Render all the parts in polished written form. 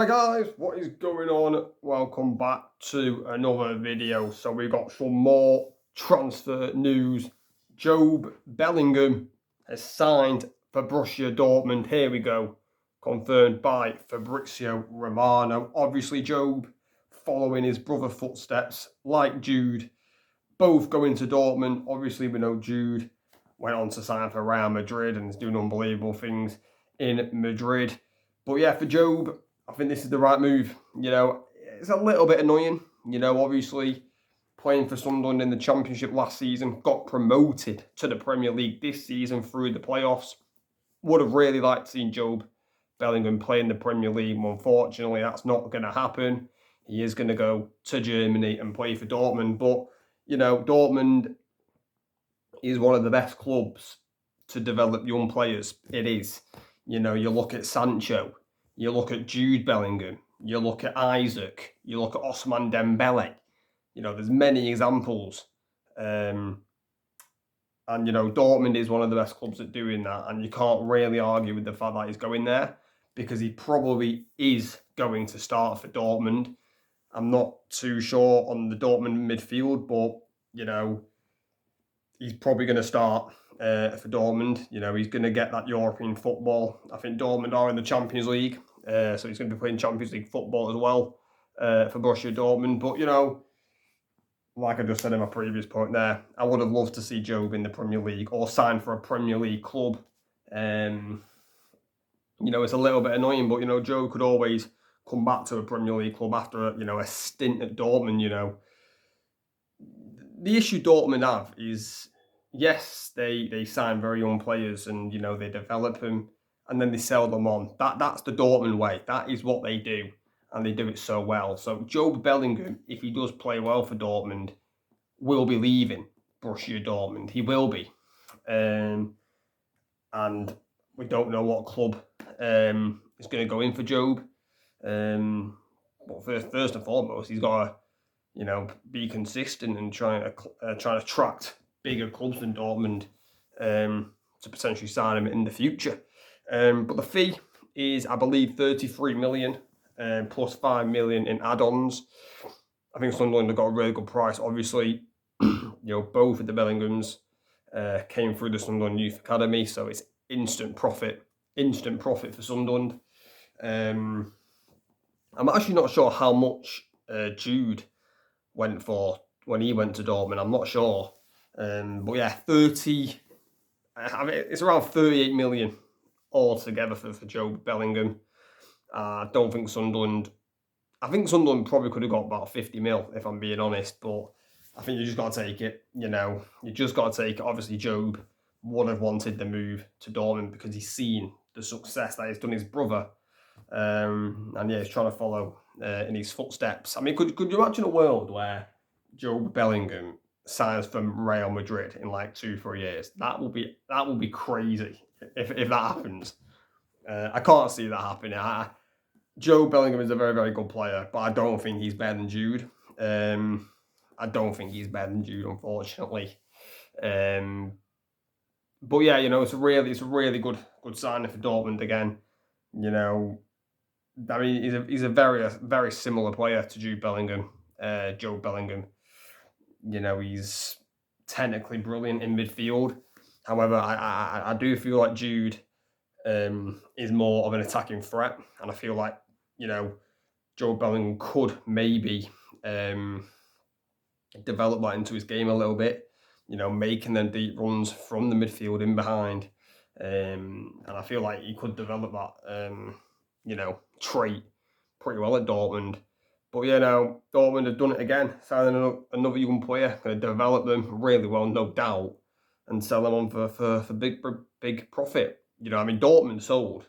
Hi guys, what is going on? Welcome back to another video. So we've got some more transfer news. Jobe Bellingham has signed for Borussia Dortmund. Here we go. Confirmed by Fabrizio Romano. Obviously Jobe following his brother footsteps like Jude. Both going to Dortmund. Obviously we know Jude went on to sign for Real Madrid and is doing unbelievable things in Madrid. But yeah, for Jobe, I think this is the right move. It's a little bit annoying. Obviously playing for Sunderland in the Championship last season, got promoted to the Premier League this season through the playoffs. Would have really liked seeing Jobe Bellingham play in the Premier League. Unfortunately, that's not going to happen. He is going to go to Germany and play for Dortmund. But, Dortmund is one of the best clubs to develop young players. It is. You look at Sancho, you look at Jude Bellingham, you look at Isaac, you look at Osman Dembele. There's many examples. Dortmund is one of the best clubs at doing that. And you can't really argue with the fact that he's going there because he probably is going to start for Dortmund. I'm not too sure on the Dortmund midfield, but, he's probably going to start for Dortmund. He's going to get that European football. I think Dortmund are in the Champions League, so he's going to be playing Champions League football as well for Borussia Dortmund. But, like I just said in my previous point there, I would have loved to see Jobe in the Premier League or sign for a Premier League club. It's a little bit annoying, but, Jobe could always come back to a Premier League club after, a stint at Dortmund, The issue Dortmund have is, yes, they sign very young players and, they develop them and then they sell them on. That's the Dortmund way. That is what they do, and they do it so well. So Jobe Bellingham, if he does play well for Dortmund, will be leaving Borussia Dortmund. He will be. And we don't know what club is going to go in for Jobe. But first and foremost, he's got to be consistent and try to attract bigger clubs than Dortmund to potentially sign him in the future. But the fee is, I believe, 33 million plus 5 million in add-ons. I think Sunderland have got a really good price. Obviously, both of the Bellinghams came through the Sunderland Youth Academy, so it's instant profit for Sunderland. I'm actually not sure how much Jude went for when he went to Dortmund. I'm not sure. But yeah, it's around 38 million altogether for Jobe Bellingham. I think Sunderland probably could have got about 50 mil, if I'm being honest, but I think you just got to take it. You just got to take it. Obviously, Jobe would have wanted the move to Dortmund because he's seen the success that he's done his brother. And yeah, he's trying to follow in his footsteps. I mean, could you imagine a world where Jobe Bellingham signs for Real Madrid in like 2-3 years? That will be crazy if that happens. I can't see that happening. Jobe Bellingham is a very, very good player, but I don't think he's better than Jude. I don't think he's better than Jude, unfortunately. But yeah, it's a really good signing for Dortmund again. I mean, he's a very similar player to Jude Bellingham, Jobe Bellingham. He's technically brilliant in midfield. However, I do feel like Jude is more of an attacking threat, and I feel like Jobe Bellingham could maybe develop that into his game a little bit. Making them deep runs from the midfield in behind, and I feel like he could develop that trait pretty well at Dortmund. But Dortmund have done it again, signing another young player, going to develop them really well, no doubt, and sell them on for big profit. I mean, Dortmund sold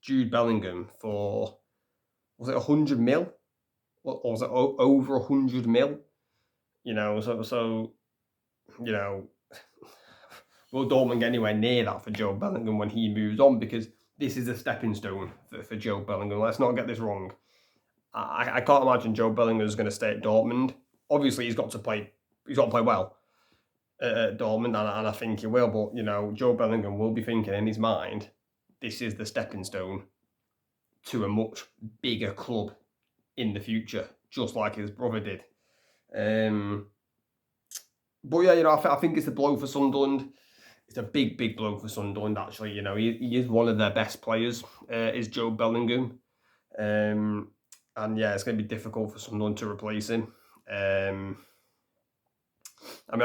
Jude Bellingham for, was it 100 mil? Or was it over 100 mil? Will Dortmund get anywhere near that for Jobe Bellingham when he moves on? Because this is a stepping stone for Jobe Bellingham. Let's not get this wrong. I can't imagine Jobe Bellingham is going to stay at Dortmund. Obviously, he's got to play well at Dortmund, and I think he will. But Jobe Bellingham will be thinking in his mind, this is the stepping stone to a much bigger club in the future, just like his brother did. But yeah, I think it's a blow for Sunderland. It's a big, big blow for Sunderland, actually. He is one of their best players, is Jobe Bellingham. And yeah, it's going to be difficult for Sunderland to replace him. I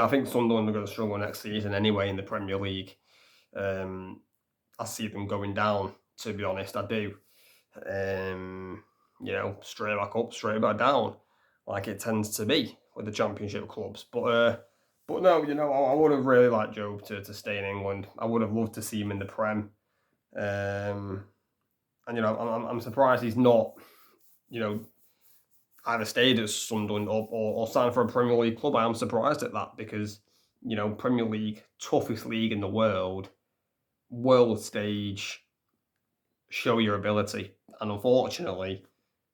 think Sunderland are going to struggle next season anyway in the Premier League. I see them going down, to be honest, I do. Straight back up, straight back down, like it tends to be with the Championship clubs. But no, I would have really liked Jobe to stay in England. I would have loved to see him in the Prem. And I'm surprised he's not, either stayed at Sunderland or signed for a Premier League club. I am surprised at that because, Premier League, toughest league in the world stage, show your ability. And unfortunately,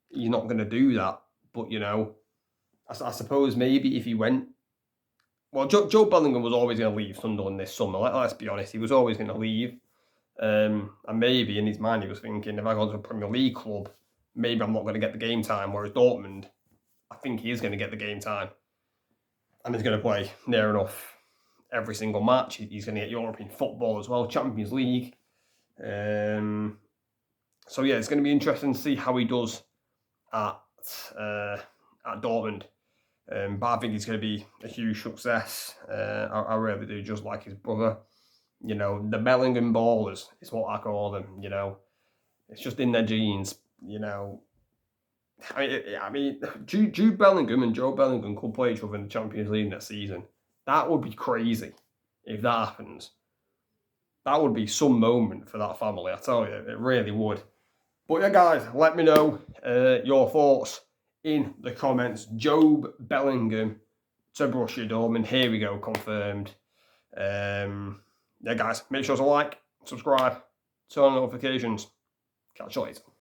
he's not going to do that. But, I suppose maybe if he went... Well, Joe Bellingham was always going to leave Sunderland this summer. Let's be honest, he was always going to leave. And maybe in his mind he was thinking, if I go to a Premier League club, maybe I'm not going to get the game time. Whereas Dortmund, I think he is going to get the game time. And he's going to play near enough every single match. He's going to get European football as well, Champions League. So yeah, it's going to be interesting to see how he does at Dortmund. But I think he's going to be a huge success. I really do, just like his brother. The Bellingham ballers is what I call them. It's just in their genes. Jude Bellingham and Joe Bellingham could play each other in the Champions League next season. That would be crazy if that happens. That would be some moment for that family, I tell you. It really would. But yeah, guys, let me know your thoughts in the comments. Jobe Bellingham to Borussia Dortmund. Here we go, confirmed. Yeah, guys, make sure to like, subscribe, turn on notifications. Catch you later.